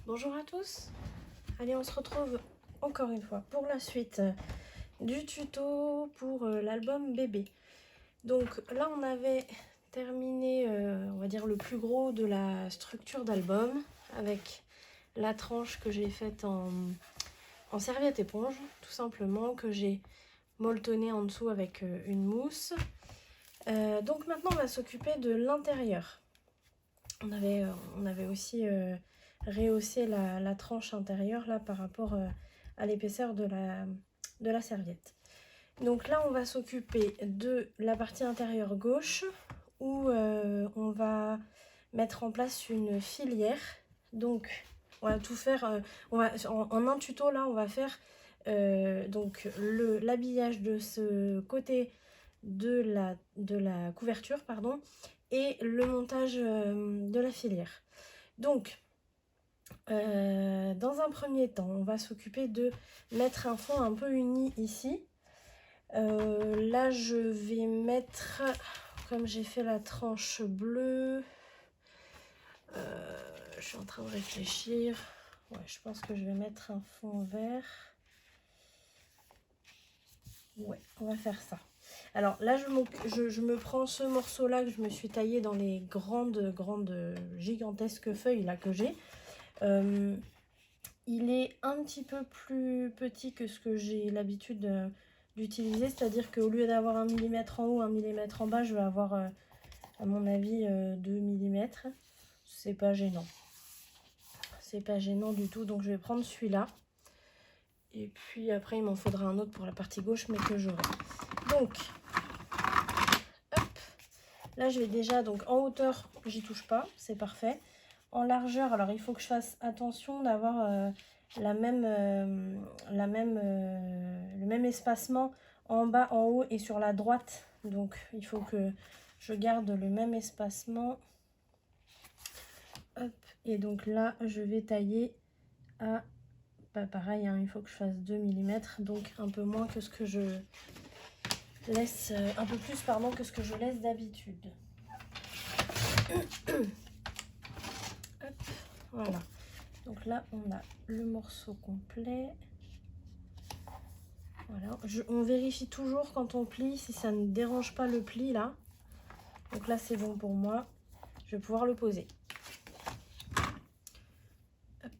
Bonjour à tous. Allez, on se retrouve encore une fois pour la suite du tuto pour l'album bébé. Donc là, on avait terminé, on va dire, le plus gros de la structure d'album avec la tranche que j'ai faite en serviette éponge, tout simplement, que j'ai molletonnée en dessous avec une mousse. Donc maintenant, on va s'occuper de l'intérieur. On avait aussi rehausser la tranche intérieure là par rapport à l'épaisseur de la serviette. Donc là on va s'occuper de la partie intérieure gauche où on va mettre en place une filière. Donc on va tout faire, en un tuto là on va faire donc l'habillage de ce côté de la couverture pardon, et le montage de la filière. Donc dans un premier temps, on va s'occuper de mettre un fond un peu uni ici. Là, je vais mettre, comme j'ai fait la tranche bleue, je suis en train de réfléchir. Ouais, je pense que je vais mettre un fond vert. Ouais, on va faire ça. Alors là, je me prends ce morceau-là que je me suis taillé dans les grandes, gigantesques feuilles là que j'ai. Il est un petit peu plus petit que ce que j'ai l'habitude d'utiliser, c'est-à-dire qu'au lieu d'avoir 1 mm en haut, 1 mm en bas, je vais avoir, à mon avis, 2 mm. C'est pas gênant. C'est pas gênant du tout, donc je vais prendre celui-là. Et puis après, il m'en faudra un autre pour la partie gauche, mais que j'aurai. Donc, hop, là je vais déjà, donc en hauteur, j'y touche pas, c'est parfait. En largeur, alors il faut que je fasse attention d'avoir le même espacement en bas, en haut et sur la droite. Donc il faut que je garde le même espacement. Hop, et donc là, je vais tailler à, pas pareil, hein, il faut que je fasse 2 mm, donc un peu moins que ce que je laisse, un peu plus pardon que ce que je laisse d'habitude. Voilà, donc là on a le morceau complet. Voilà, on vérifie toujours quand on plie si ça ne dérange pas le pli là. Donc là c'est bon pour moi, je vais pouvoir le poser. Hop.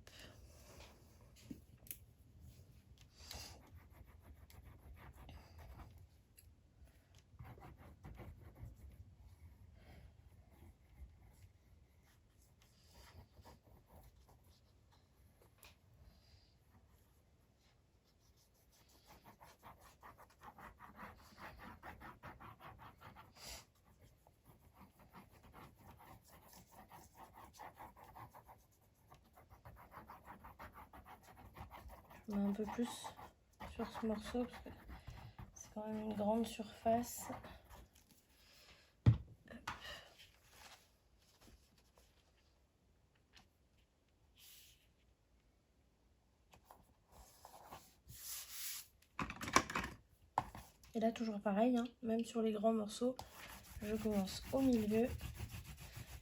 Je mets un peu plus sur ce morceau parce que c'est quand même une grande surface. Et là toujours pareil, hein, même sur les grands morceaux, je commence au milieu,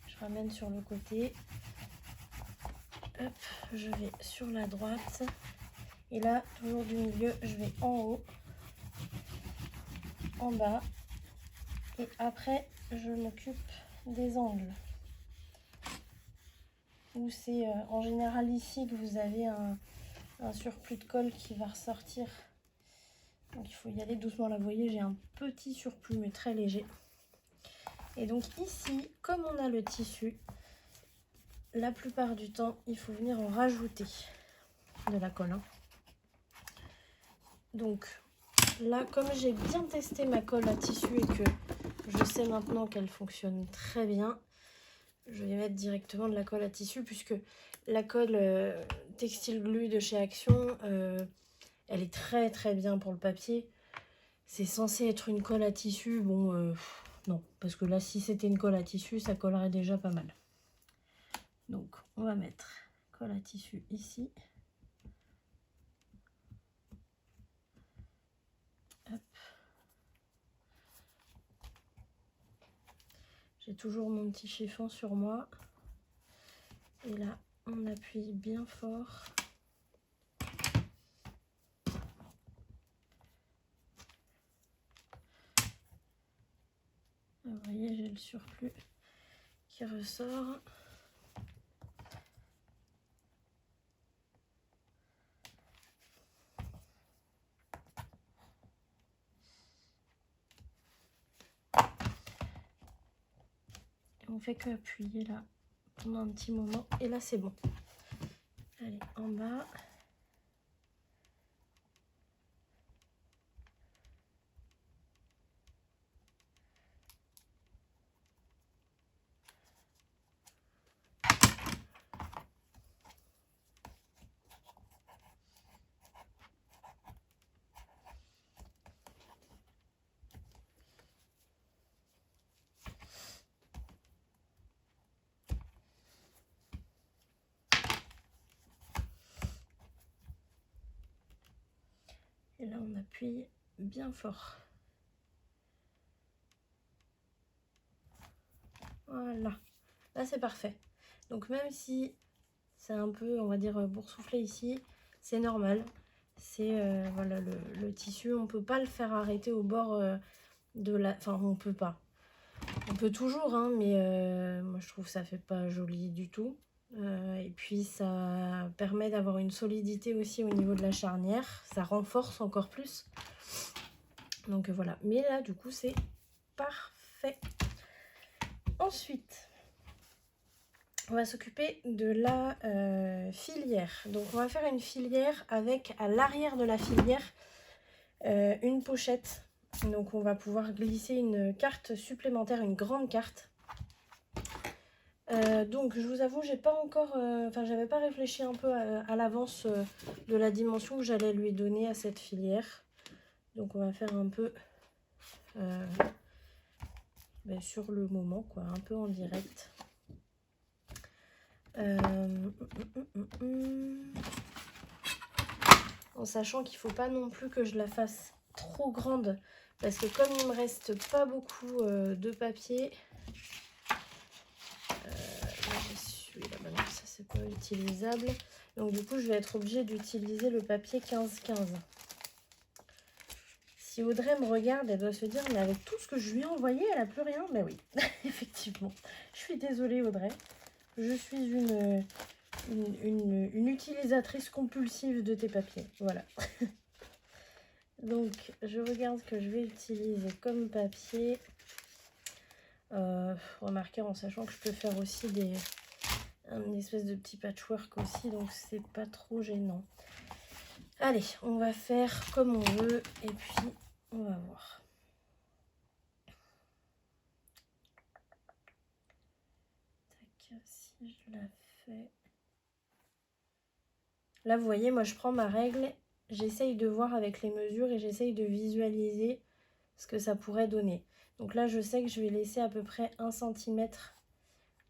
je ramène sur le côté, hop, je vais sur la droite, et là toujours du milieu, je vais en haut, en bas, et après je m'occupe des angles. Où c'est en général ici que vous avez un surplus de colle qui va ressortir. Donc il faut y aller doucement. Là vous voyez j'ai un petit surplus mais très léger. Et donc ici, comme on a le tissu, la plupart du temps il faut venir en rajouter de la colle. Hein. Donc là comme j'ai bien testé ma colle à tissu et que je sais maintenant qu'elle fonctionne très bien, je vais mettre directement de la colle à tissu puisque la colle Textile Glue de chez Action, elle est très très bien pour le papier. C'est censé être une colle à tissu, bon, non, parce que là, si c'était une colle à tissu, ça collerait déjà pas mal. Donc, on va mettre colle à tissu ici. Hop. J'ai toujours mon petit chiffon sur moi. Et là, on appuie bien fort. Vous voyez, j'ai le surplus qui ressort. Et on fait que appuyer là pendant un petit moment et là c'est bon. Allez, en bas. Et là, on appuie bien fort. Voilà. Là, c'est parfait. Donc, même si c'est un peu, on va dire, boursouflé ici, c'est normal. C'est, voilà, le tissu, on peut pas le faire arrêter au bord de la... Enfin, on peut pas. On peut toujours, hein, mais moi, je trouve que ça fait pas joli du tout. Et puis, ça permet d'avoir une solidité aussi au niveau de la charnière. Ça renforce encore plus. Donc voilà, mais là du coup c'est parfait. Ensuite, on va s'occuper de la filière. Donc on va faire une filière avec à l'arrière de la filière une pochette. Donc on va pouvoir glisser une carte supplémentaire, une grande carte. Donc je vous avoue, j'ai pas encore, j'avais pas réfléchi un peu à l'avance de la dimension que j'allais lui donner à cette filière. Donc on va faire un peu sur le moment, quoi, un peu en direct. En sachant qu'il faut pas non plus que je la fasse trop grande, parce que comme il me reste pas beaucoup de papier, là je suis là, bah non, ça c'est pas utilisable, donc du coup je vais être obligée d'utiliser le papier 15-15. Si Audrey me regarde, elle doit se dire, mais avec tout ce que je lui ai envoyé, elle a plus rien. Mais oui, effectivement. Je suis désolée, Audrey. Je suis une utilisatrice compulsive de tes papiers. Voilà. Donc, je regarde ce que je vais utiliser comme papier. Remarquez en sachant que je peux faire aussi une espèce de petit patchwork aussi. Donc, c'est pas trop gênant. Allez, on va faire comme on veut. Et puis, on va voir. Tac, si je la fais... Là, vous voyez, moi, je prends ma règle, j'essaye de voir avec les mesures et j'essaye de visualiser ce que ça pourrait donner. Donc là, je sais que je vais laisser à peu près 1 cm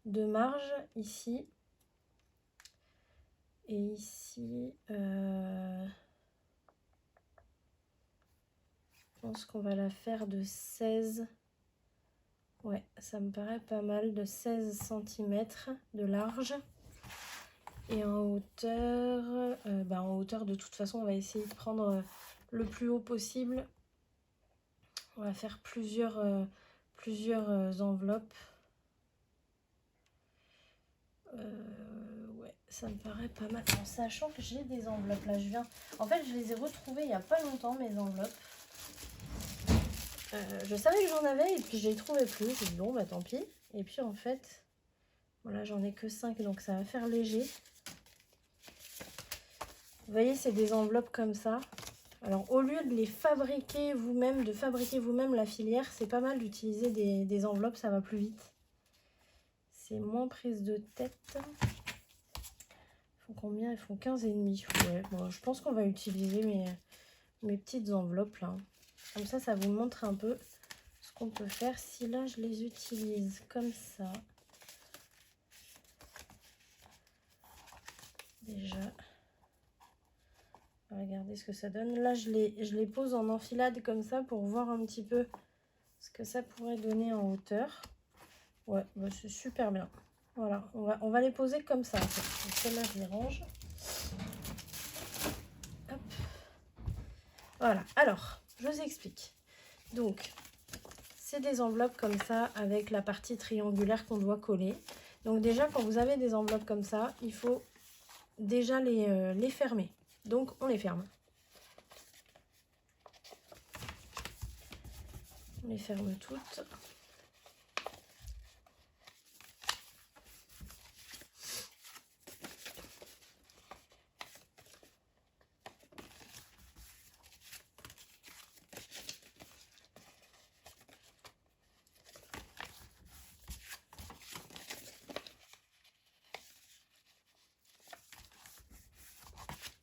de marge ici. Et ici, je pense qu'on va la faire de 16. Ouais, ça me paraît pas mal, de 16 cm de large. Et en hauteur, de toute façon, on va essayer de prendre le plus haut possible. On va faire plusieurs enveloppes. Ouais, ça me paraît pas mal. En sachant que j'ai des enveloppes. Là, en fait, je les ai retrouvées il n'y a pas longtemps, mes enveloppes. Je savais que j'en avais et puis je les trouvais plus. J'ai dit bon, bah tant pis. Et puis en fait, voilà, j'en ai que 5, donc ça va faire léger. Vous voyez, c'est des enveloppes comme ça. Alors, au lieu de les fabriquer vous-même, de fabriquer vous-même la filière, c'est pas mal d'utiliser des enveloppes, ça va plus vite. C'est moins prise de tête. Ils font combien? Ils font 15,5. Ouais, bon, je pense qu'on va utiliser mes petites enveloppes là. Comme ça vous montre un peu ce qu'on peut faire. Si là, je les utilise comme ça. Déjà. Regardez ce que ça donne. Là, je les pose en enfilade comme ça pour voir un petit peu ce que ça pourrait donner en hauteur. Ouais, bah c'est super bien. Voilà, on va les poser comme ça. En fait. Donc celles-là, je les range. Hop. Voilà, alors, je vous explique. Donc, c'est des enveloppes comme ça avec la partie triangulaire qu'on doit coller. Donc déjà, quand vous avez des enveloppes comme ça, il faut déjà les fermer. Donc, on les ferme. On les ferme toutes.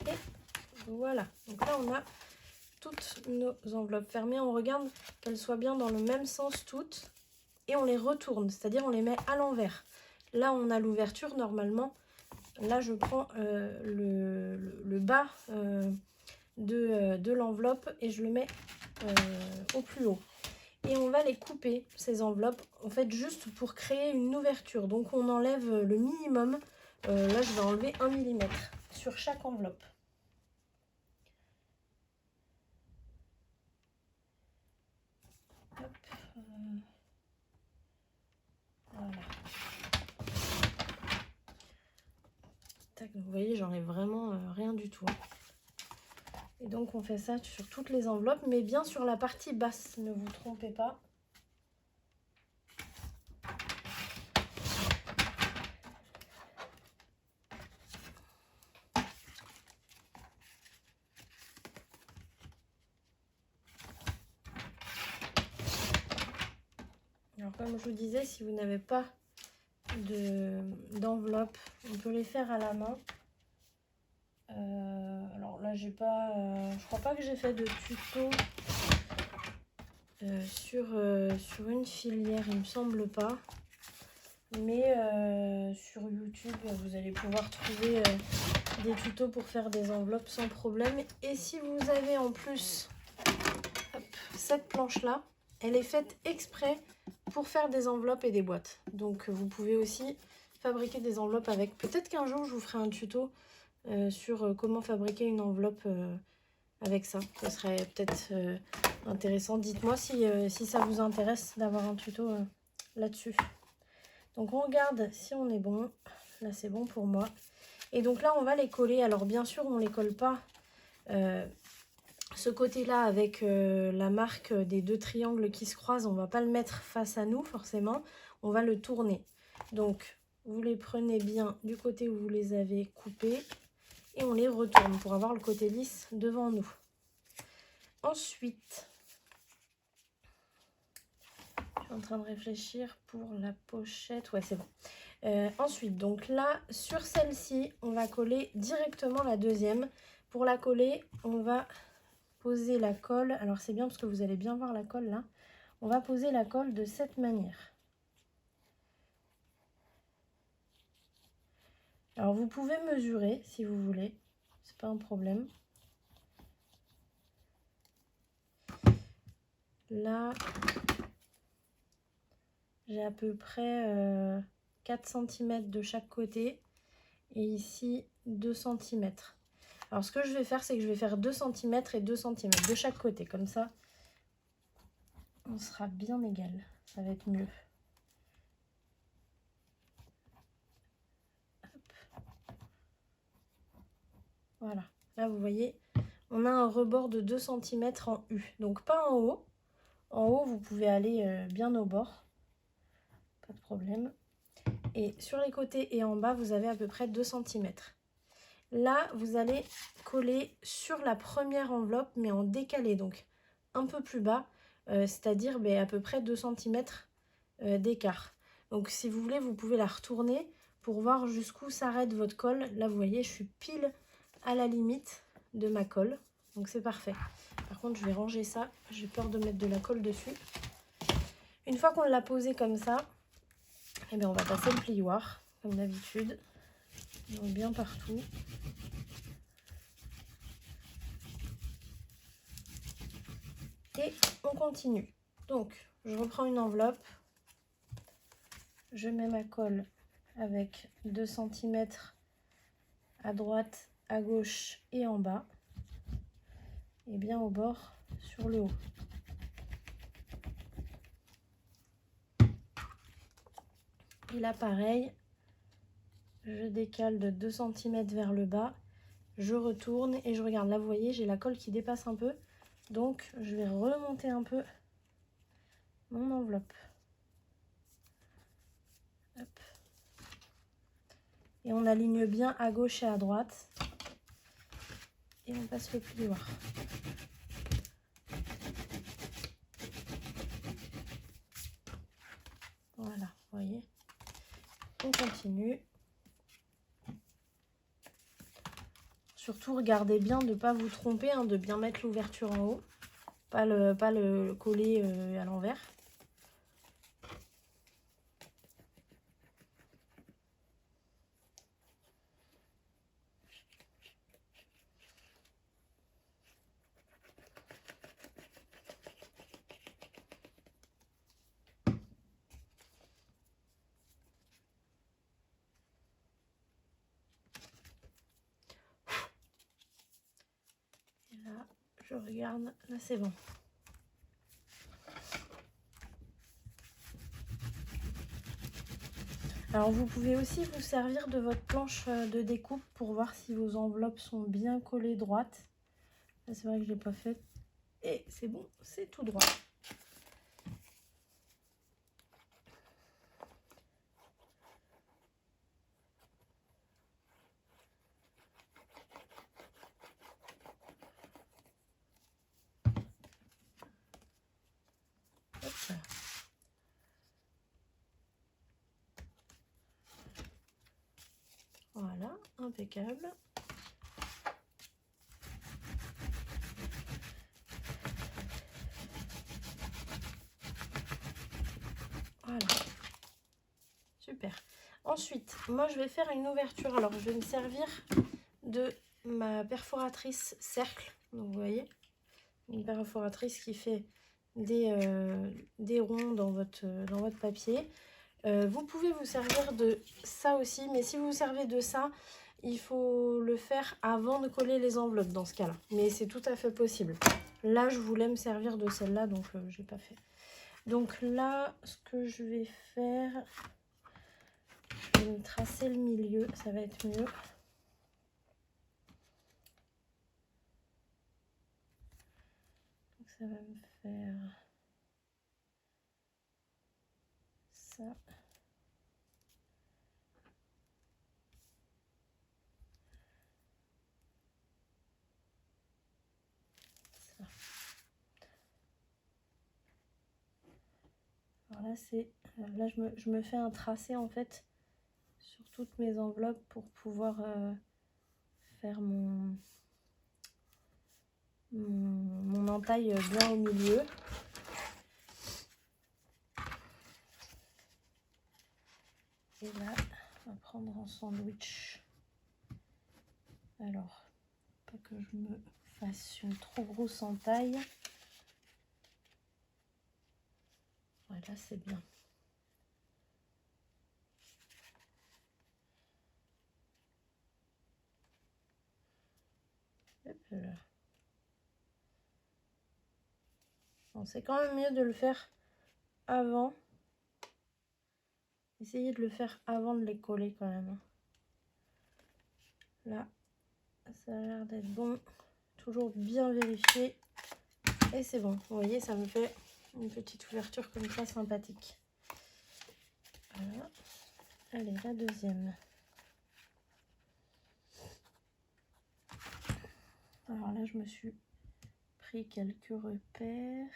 Et voilà. Donc là, on a toutes nos enveloppes fermées. On regarde qu'elles soient bien dans le même sens toutes. Et on les retourne, c'est-à-dire on les met à l'envers. Là, on a l'ouverture normalement. Là, je prends le bas de l'enveloppe et je le mets au plus haut. Et on va les couper, ces enveloppes, en fait, juste pour créer une ouverture. Donc, on enlève le minimum. Là, je vais enlever 1 mm sur chaque enveloppe. Hop, voilà. Tac, vous voyez, j'enlève vraiment rien du tout. Et donc on fait ça sur toutes les enveloppes, mais bien sur la partie basse, ne vous trompez pas. Alors comme je vous disais, si vous n'avez pas d'enveloppe, on peut les faire à la main. Alors là, j'ai pas, je crois pas que j'ai fait de tuto sur une filière, il me semble pas. Mais sur YouTube, vous allez pouvoir trouver des tutos pour faire des enveloppes sans problème. Et si vous avez en plus hop, cette planche-là, elle est faite exprès pour faire des enveloppes et des boîtes. Donc vous pouvez aussi fabriquer des enveloppes avec. Peut-être qu'un jour, je vous ferai un tuto sur comment fabriquer une enveloppe avec ça. Ce serait peut-être intéressant. Dites-moi si ça vous intéresse d'avoir un tuto là-dessus. Donc on regarde si on est bon. Là c'est bon pour moi. Et donc là on va les coller. Alors bien sûr on ne les colle pas ce côté-là avec la marque des deux triangles qui se croisent. On ne va pas le mettre face à nous forcément. On va le tourner. Donc vous les prenez bien du côté où vous les avez coupés. Et on les retourne pour avoir le côté lisse devant nous. Ensuite, je suis en train de réfléchir pour la pochette. Ouais, c'est bon. Ensuite, donc là, sur celle-ci, on va coller directement la deuxième. Pour la coller, on va poser la colle. Alors, c'est bien parce que vous allez bien voir la colle là. On va poser la colle de cette manière. Alors, vous pouvez mesurer si vous voulez. C'est pas un problème. Là, j'ai à peu près 4 cm de chaque côté. Et ici, 2 cm. Alors, ce que je vais faire, c'est que je vais faire 2 cm et 2 cm de chaque côté. Comme ça, on sera bien égal. Ça va être mieux. Hop. Voilà. Là, vous voyez, on a un rebord de 2 cm en U. Donc, pas en haut. En haut, vous pouvez aller bien au bord. Pas de problème. Et sur les côtés et en bas, vous avez à peu près 2 cm. Là, vous allez coller sur la première enveloppe, mais en décalé, donc un peu plus bas, c'est-à-dire à peu près 2 cm d'écart. Donc si vous voulez, vous pouvez la retourner pour voir jusqu'où s'arrête votre colle. Là, vous voyez, je suis pile à la limite de ma colle, donc c'est parfait. Par contre, je vais ranger ça, j'ai peur de mettre de la colle dessus. Une fois qu'on l'a posé comme ça, eh bien, on va passer le plioir, comme d'habitude, donc bien partout. Et on continue. Donc, je reprends une enveloppe. Je mets ma colle avec 2 cm à droite, à gauche et en bas, et bien au bord sur le haut. Et là pareil, je décale de 2 cm vers le bas, je retourne et je regarde. Là vous voyez, j'ai la colle qui dépasse un peu, donc je vais remonter un peu mon enveloppe. Hop. Et on aligne bien à gauche et à droite. Et on passe le plioir. Voilà, vous voyez. On continue. Surtout, regardez bien de ne pas vous tromper, hein, de bien mettre l'ouverture en haut. Pas le coller à l'envers. Et là, je regarde. Là, c'est bon. Alors vous pouvez aussi vous servir de votre planche de découpe pour voir si vos enveloppes sont bien collées droites. Là c'est vrai que je ne l'ai pas fait. Et c'est bon, c'est tout droit. Hop. Voilà, impeccable. Voilà, super. Ensuite, moi je vais faire une ouverture. Alors je vais me servir de ma perforatrice cercle. Donc vous voyez, une perforatrice qui fait des ronds dans votre papier. Vous pouvez vous servir de ça aussi, mais si vous vous servez de ça, il faut le faire avant de coller les enveloppes dans ce cas-là. Mais c'est tout à fait possible. Là, je voulais me servir de celle-là, donc j'ai pas fait. Donc là, ce que je vais faire, je vais me tracer le milieu, ça va être mieux. Donc ça va me faire ça. Ça. Alors là, là je me fais un tracé en fait sur toutes mes enveloppes pour pouvoir faire mon entaille bien au milieu. Et là, on va prendre en sandwich. Alors, pas que je me fasse une trop grosse entaille. Voilà, c'est bien. Hop là. Bon, c'est quand même mieux de le faire avant. Essayez de le faire avant de les coller quand même. Là, ça a l'air d'être bon. Toujours bien vérifier. Et c'est bon. Vous voyez, ça me fait une petite ouverture comme ça sympathique. Voilà. Allez, la deuxième. Alors là, je me suis pris quelques repères.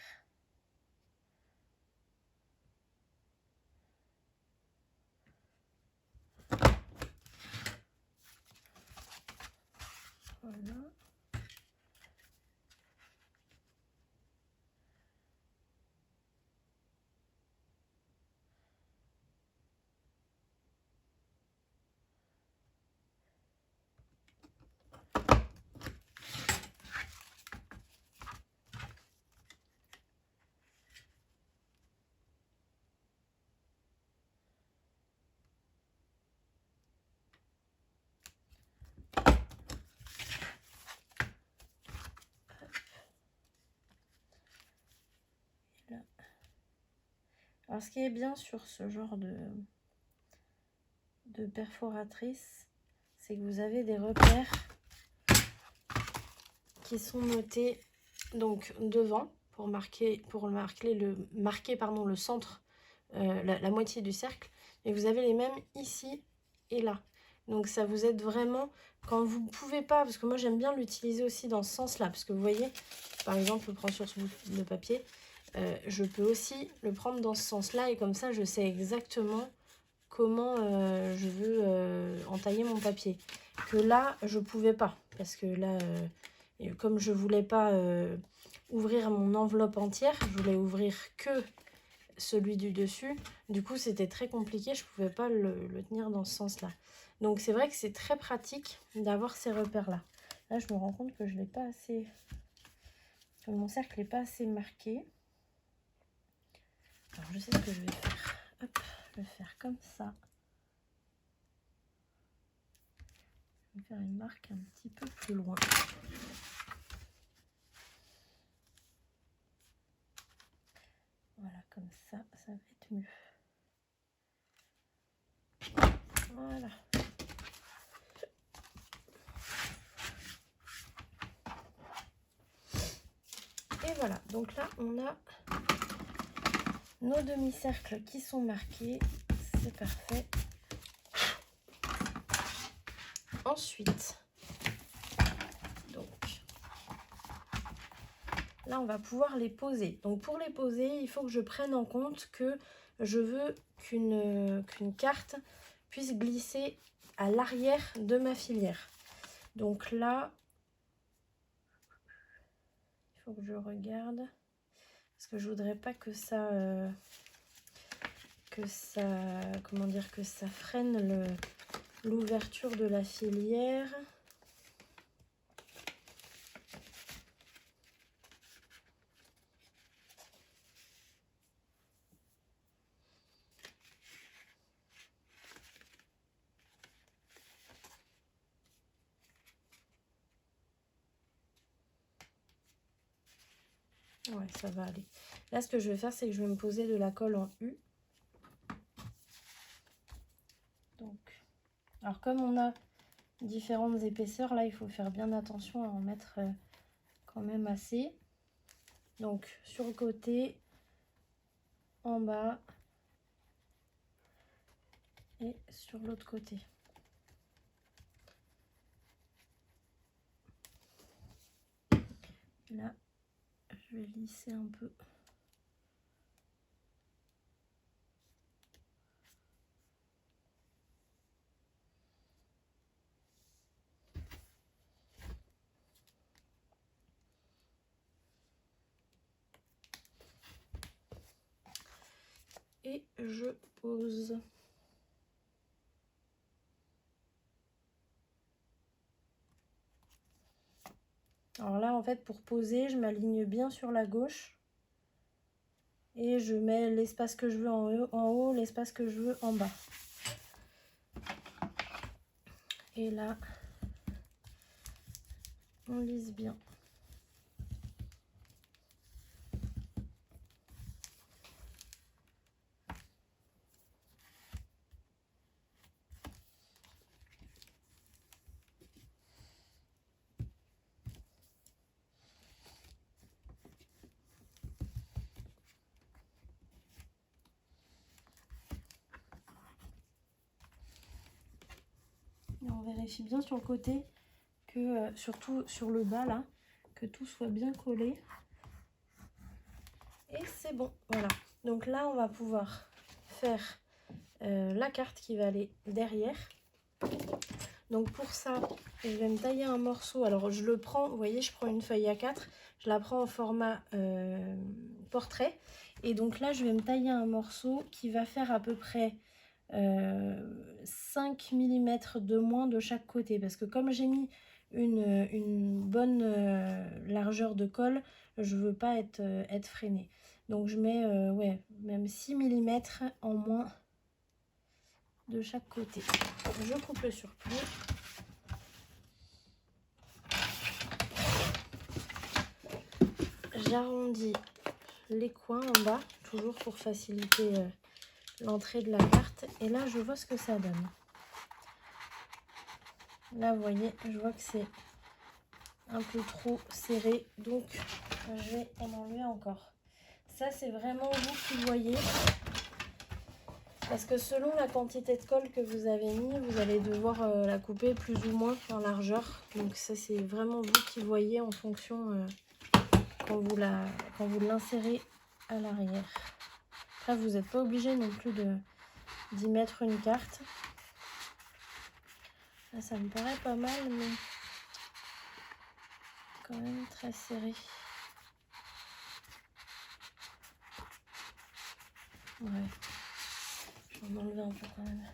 Voilà. Alors ce qui est bien sur ce genre de perforatrice, c'est que vous avez des repères qui sont notés donc devant pour marquer le centre, la moitié du cercle, et vous avez les mêmes ici et là. Donc ça vous aide vraiment quand vous ne pouvez pas, parce que moi j'aime bien l'utiliser aussi dans ce sens-là, parce que vous voyez, par exemple, je le prends sur ce bout de papier, je peux aussi le prendre dans ce sens-là, et comme ça je sais exactement comment je veux entailler mon papier. Que là, je pouvais pas, parce que là, comme je voulais pas ouvrir mon enveloppe entière, je voulais ouvrir que celui du dessus. Du coup, c'était très compliqué, je pouvais pas le tenir dans ce sens-là. Donc, c'est vrai que c'est très pratique d'avoir ces repères-là. Là, je me rends compte que je l'ai pas assez... que mon cercle n'est pas assez marqué. Alors, je sais ce que je vais faire. Hop, je vais faire comme ça. Je vais faire une marque un petit peu plus loin. Voilà, comme ça va être mieux. Voilà. Et voilà, donc là, on a nos demi-cercles qui sont marqués. C'est parfait. Ensuite, donc, là, on va pouvoir les poser. Donc, pour les poser, il faut que je prenne en compte que je veux qu'une carte puisse glisser à l'arrière de ma filière. Donc là, il faut que je regarde, parce que je voudrais pas que ça, comment dire, que ça freine l'ouverture de la filière. Ouais, ça va aller. Là, ce que je vais faire, c'est que je vais me poser de la colle en U. Donc, alors comme on a différentes épaisseurs, là, il faut faire bien attention à en mettre quand même assez. Donc, sur le côté, en bas et sur l'autre côté. Là, je vais lisser un peu. Et je pose. Alors là, en fait, pour poser, je m'aligne bien sur la gauche. Et je mets l'espace que je veux en haut, l'espace que je veux en bas. Et là, on lisse bien. Et on vérifie bien sur le côté que, surtout sur le bas là, que tout soit bien collé. Et c'est bon, voilà. Donc là, on va pouvoir faire la carte qui va aller derrière. Donc pour ça, je vais me tailler un morceau. Alors je le prends, vous voyez, je prends une feuille A4, je la prends en format portrait. Et donc là, je vais me tailler un morceau qui va faire à peu près 5 mm de moins de chaque côté. Parce que comme j'ai mis une bonne largeur de colle, je veux pas être freinée. Donc je mets ouais, même 6 mm en moins de chaque côté. Je coupe le surplus. J'arrondis les coins en bas. toujours pour faciliter l'entrée de la carte. Et là, je vois ce que ça donne. Là, vous voyez, je vois que c'est un peu trop serré. Donc, je vais en enlever encore. Ça, c'est vraiment vous qui voyez. Parce que selon la quantité de colle que vous avez mis, vous allez devoir la couper plus ou moins en largeur. Donc, ça, c'est vraiment vous qui voyez en fonction quand vous l'insérez à l'arrière. Après, vous n'êtes pas obligé non plus d'y mettre une carte. Là, ça me paraît pas mal, mais quand même très serré. Ouais. Je vais en enlever un peu quand même.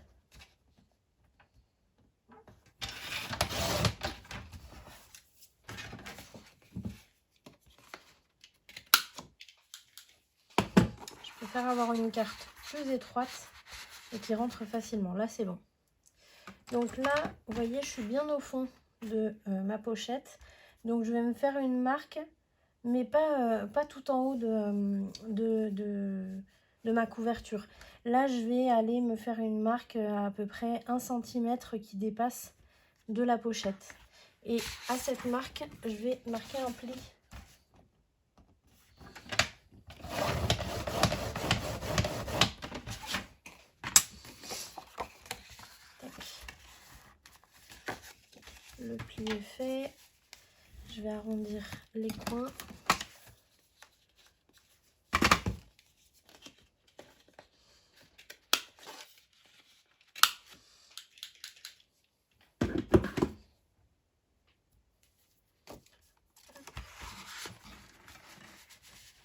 Je préfère avoir une carte plus étroite et qui rentre facilement. Là, c'est bon. Donc là, vous voyez, je suis bien au fond de ma pochette. Donc, je vais me faire une marque, mais pas tout en haut de ma couverture. Là, je vais aller me faire une marque à peu près 1 cm qui dépasse de la pochette. Et à cette marque, je vais marquer un pli. Le pli est fait. Je vais arrondir les coins.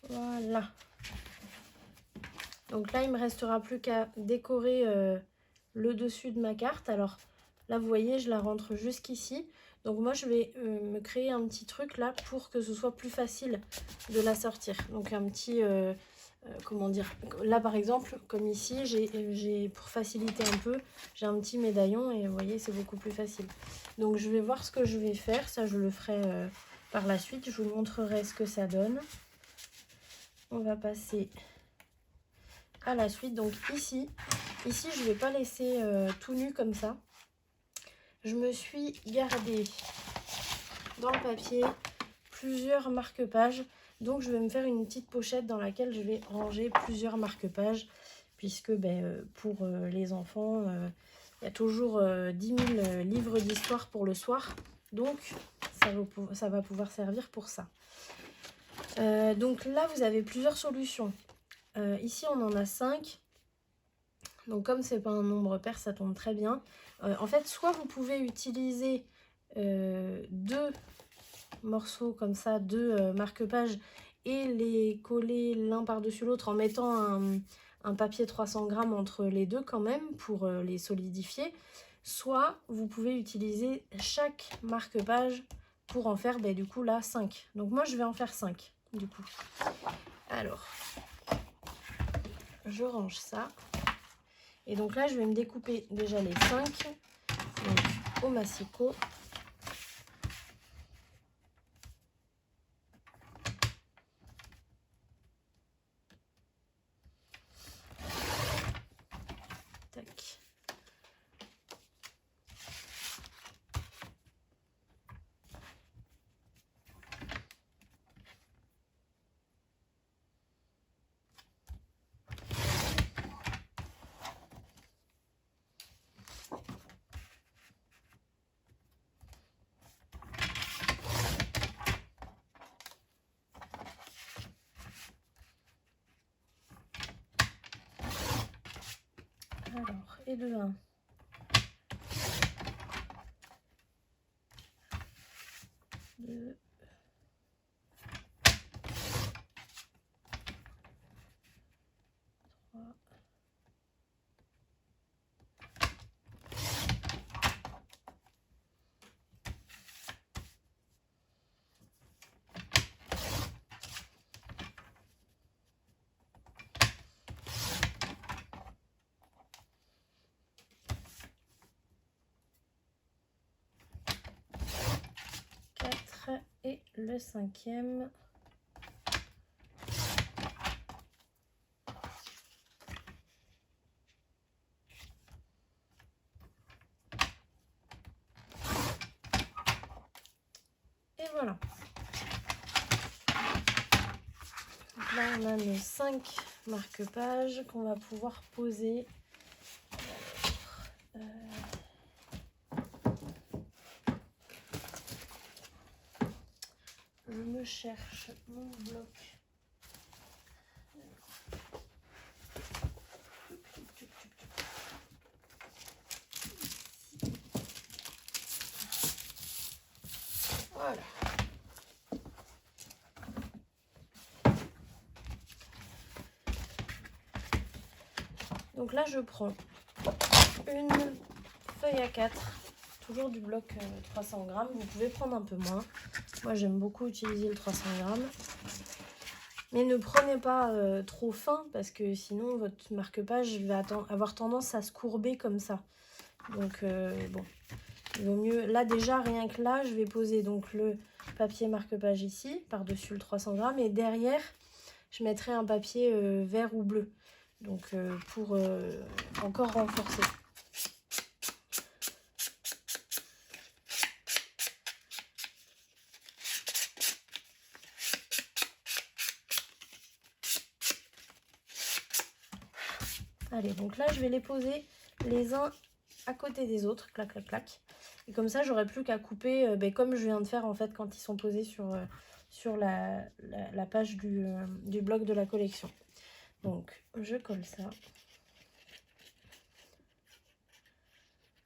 Voilà. Donc là, il ne me restera plus qu'à décorer le dessus de ma carte. Alors là, vous voyez, je la rentre jusqu'ici. Donc moi, je vais me créer un petit truc là pour que ce soit plus facile de la sortir. Donc un petit, comment dire, là par exemple, comme ici, j'ai pour faciliter un peu, j'ai un petit médaillon et vous voyez, c'est beaucoup plus facile. Donc je vais voir ce que je vais faire. Ça, je le ferai par la suite. Je vous montrerai ce que ça donne. On va passer à la suite. Donc ici je vais pas laisser tout nu comme ça. Je me suis gardé dans le papier plusieurs marque-pages. Donc je vais me faire une petite pochette dans laquelle je vais ranger plusieurs marque-pages. Puisque pour les enfants, il y a toujours 10 000 livres d'histoire pour le soir. Donc ça va pouvoir servir pour ça. Donc là, vous avez plusieurs solutions. Ici, on en a 5. Donc comme c'est pas un nombre pair, ça tombe très bien. En fait, soit vous pouvez utiliser 2 morceaux comme ça, 2 marque-pages et les coller l'un par-dessus l'autre en mettant un papier 300 grammes entre les deux quand même pour les solidifier. Soit vous pouvez utiliser chaque marque-page pour en faire du coup là 5. Donc moi je vais en faire 5 du coup. Alors, je range ça. Et donc là, je vais me découper déjà les 5 donc, au massicot. Tac. Alors, et de 1. Deux. 3. 4 et le 5e. Voilà. Donc là, on a nos 5 marque-pages qu'on va pouvoir poser. Je me cherche mon bloc. Voilà. Donc là, je prends une feuille A4, toujours du bloc 300 grammes. Vous pouvez prendre un peu moins. Moi, j'aime beaucoup utiliser le 300 grammes. Mais ne prenez pas trop fin parce que sinon, votre marque-page va avoir tendance à se courber comme ça. Donc, bon, il vaut mieux... Là, déjà, rien que là, je vais poser donc le papier marque-page ici, par-dessus le 300 grammes. Et derrière, je mettrai un papier vert ou bleu. Donc, pour encore renforcer. Allez, donc là, je vais les poser les uns à côté des autres. Clac, clac, clac. Et comme ça, j'aurai plus qu'à couper, comme je viens de faire en fait quand ils sont posés sur la page du bloc de la collection. Donc, je colle ça.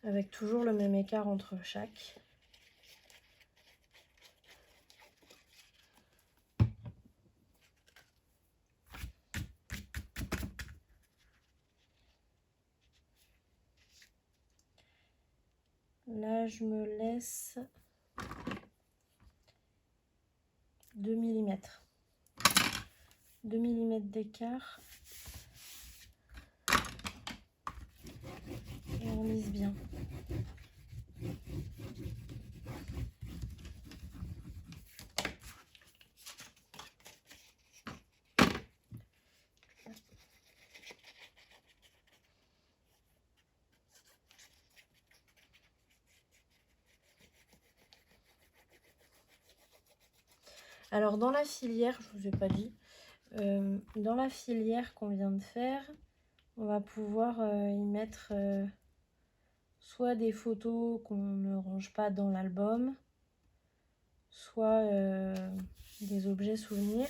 Avec toujours le même écart entre chaque. Là, je me laisse 2 mm. 2 mm d'écart. Et on lisse bien. Alors dans la filière, je vous ai pas dit, dans la filière qu'on vient de faire, on va pouvoir y mettre soit des photos qu'on ne range pas dans l'album, soit des objets souvenirs.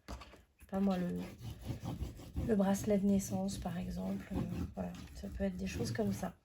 Je sais pas moi, le bracelet de naissance par exemple. Voilà, ça peut être des choses comme ça.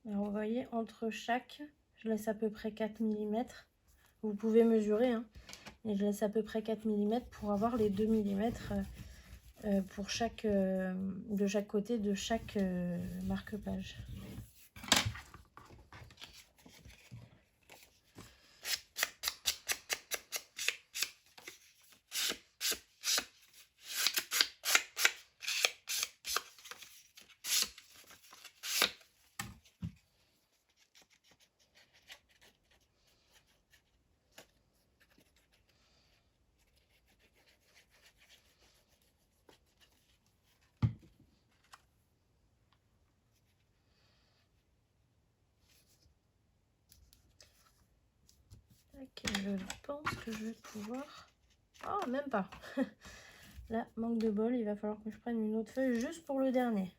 Alors vous voyez, entre chaque, je laisse à peu près 4 mm. Vous pouvez mesurer, hein, et je laisse à peu près 4 mm pour avoir les 2 mm pour chaque, de chaque côté de chaque marque-page. Je pense que je vais pouvoir... Oh, même pas. Là, manque de bol, il va falloir que je prenne une autre feuille juste pour le dernier.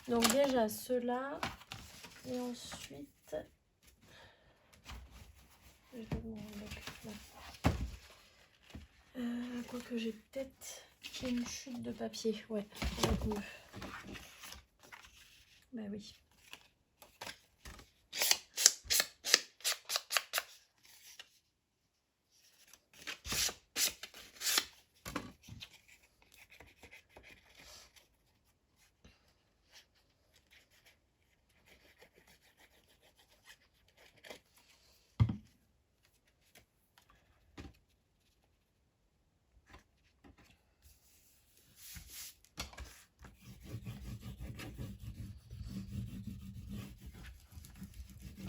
Donc déjà ceux-là, et ensuite... Je vais mon bloc là. Quoique j'ai peut-être une chute de papier, ouais, ça va être mieux. Bah oui.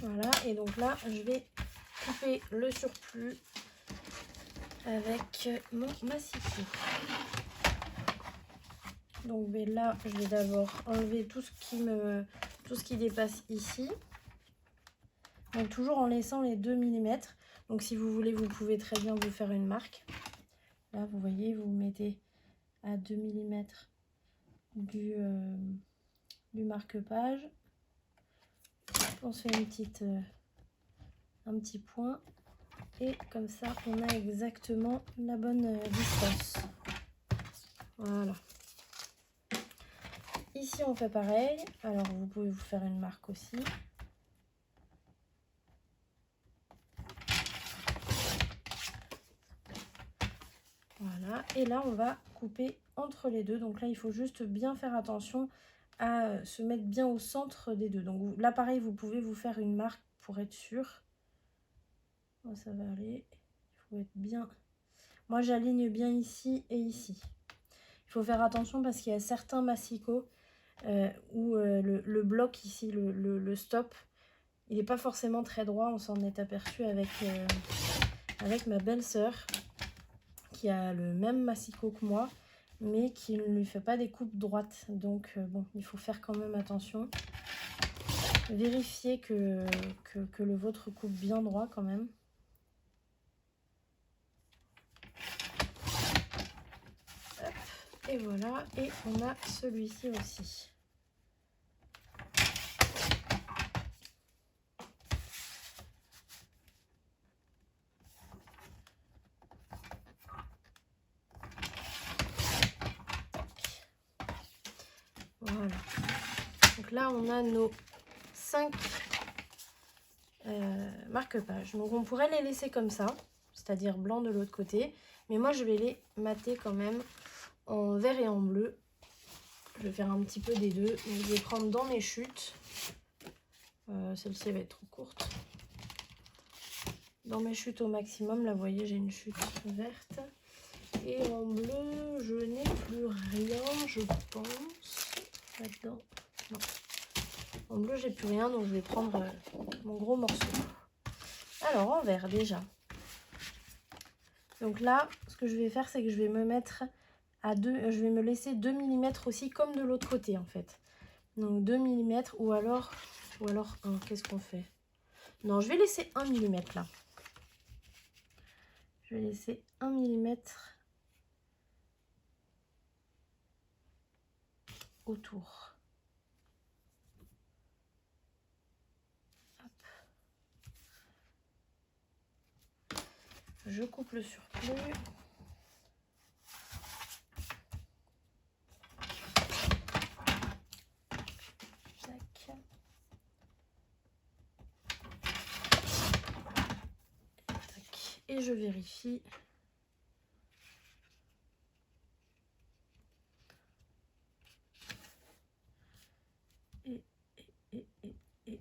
Voilà, et donc là, je vais couper le surplus avec mon massicot. Donc là, je vais d'abord enlever tout ce qui dépasse ici. Donc toujours en laissant les 2 mm. Donc si vous voulez, vous pouvez très bien vous faire une marque. Là, vous voyez, vous mettez à 2 mm du marque-page. On se fait un petit point. Et comme ça, on a exactement la bonne distance. Voilà. Ici, on fait pareil. Alors, vous pouvez vous faire une marque aussi. Voilà. Et là, on va couper entre les deux. Donc là, il faut juste bien faire attention à se mettre bien au centre des deux. Donc là, pareil, vous pouvez vous faire une marque pour être sûr. Ça va aller. Il faut être bien... Moi, j'aligne bien ici et ici. Il faut faire attention parce qu'il y a certains massicots où le bloc ici, le stop, il n'est pas forcément très droit. On s'en est aperçu avec ma belle-sœur qui a le même massicot que moi, mais qui ne lui fait pas des coupes droites. Donc bon, il faut faire quand même attention. Vérifiez que le vôtre coupe bien droit quand même. Hop, et voilà, et on a celui-ci aussi. Voilà. Donc là, on a nos 5 marque-pages. Donc on pourrait les laisser comme ça, c'est-à-dire blanc de l'autre côté. Mais moi, je vais les mater quand même en vert et en bleu. Je vais faire un petit peu des deux. Donc, je vais prendre dans mes chutes. Celle-ci va être trop courte. Dans mes chutes au maximum, là, vous voyez, j'ai une chute verte. Et en bleu, je n'ai plus rien, je pense. Là-dedans, non. En bleu, j'ai plus rien, donc je vais prendre mon gros morceau. Alors, en vert, déjà. Donc là, ce que je vais faire, c'est que je vais me mettre à 2... Je vais me laisser 2 mm aussi, comme de l'autre côté, en fait. Donc, 2 mm, ou alors 1. Qu'est-ce qu'on fait? Non, je vais laisser 1 mm, là. Je vais laisser 1 mm autour. Hop. Je coupe le surplus. Tac. Tac. Et je vérifie. Et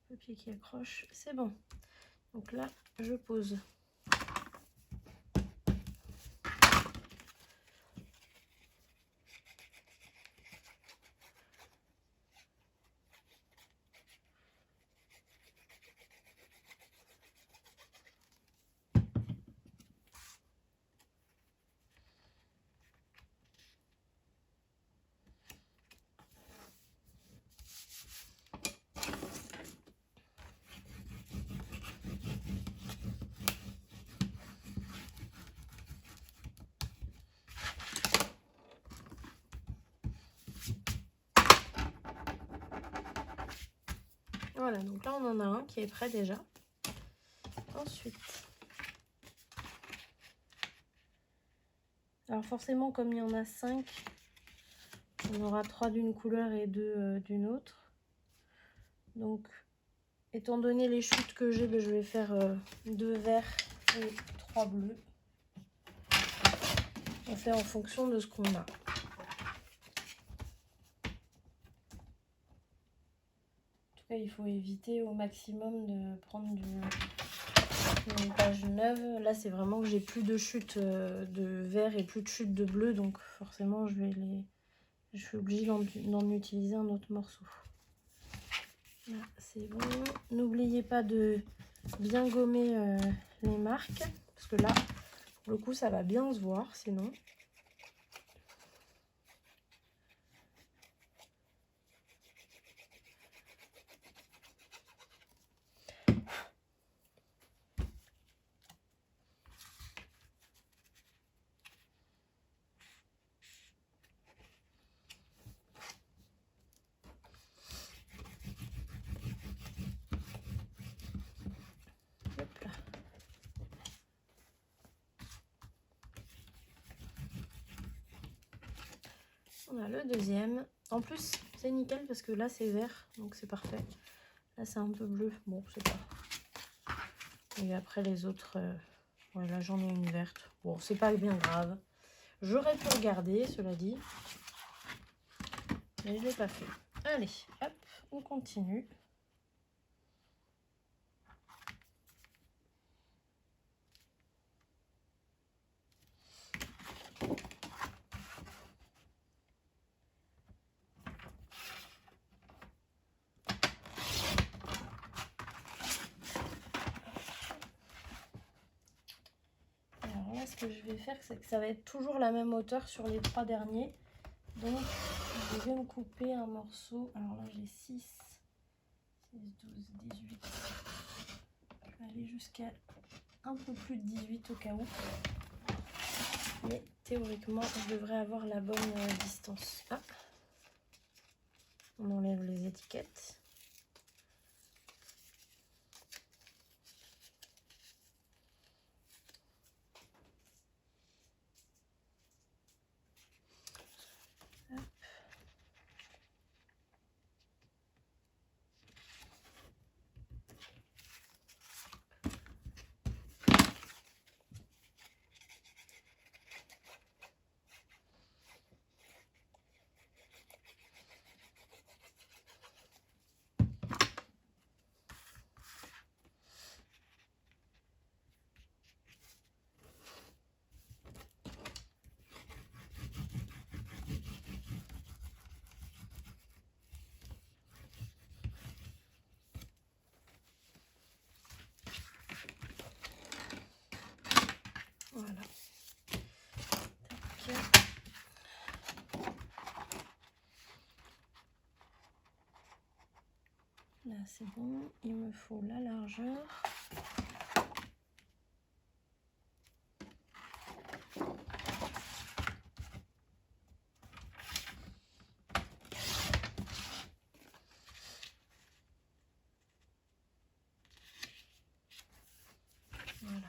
le pied qui accroche, c'est bon. Donc là, je pose. Voilà, donc là on en a un qui est prêt déjà. Ensuite, alors forcément comme il y en a 5, on aura 3 d'une couleur et 2 d'une autre. Donc étant donné les chutes que j'ai, je vais faire 2 verts et 3 bleus. On fait en fonction de ce qu'on a. Il faut éviter au maximum de prendre une page neuve. Là, c'est vraiment que j'ai plus de chutes de vert et plus de chutes de bleu. Donc, forcément, je suis obligée d'en utiliser un autre morceau. Là, c'est bon. N'oubliez pas de bien gommer les marques. Parce que là, pour le coup, ça va bien se voir sinon. Hop là. On a le deuxième. En plus, c'est nickel parce que là, c'est vert. Donc, c'est parfait. Là, c'est un peu bleu. Bon, c'est pas... Et après, les autres... Ouais, là, j'en ai une verte. Bon, c'est pas bien grave. J'aurais pu regarder, cela dit. Mais je l'ai pas fait. Allez, hop, on continue. Alors là, ce que je vais faire, c'est que ça va être toujours la même hauteur sur les 3 derniers. Donc, je vais me couper un morceau. Alors là, j'ai 6, 6, 12, 18. Je vais aller jusqu'à un peu plus de 18 au cas où. Mais théoriquement, je devrais avoir la bonne distance. Ah. On enlève les étiquettes. Voilà. Tac. Là, c'est bon. Il me faut la largeur. Voilà.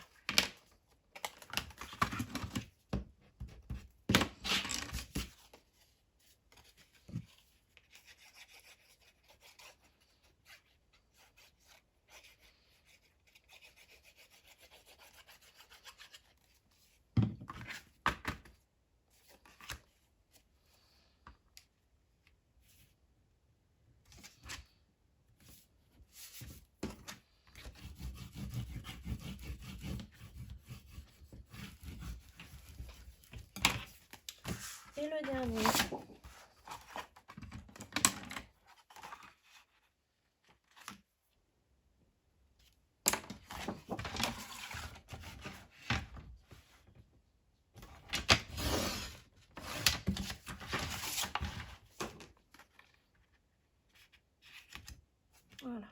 Et le dernier. Voilà.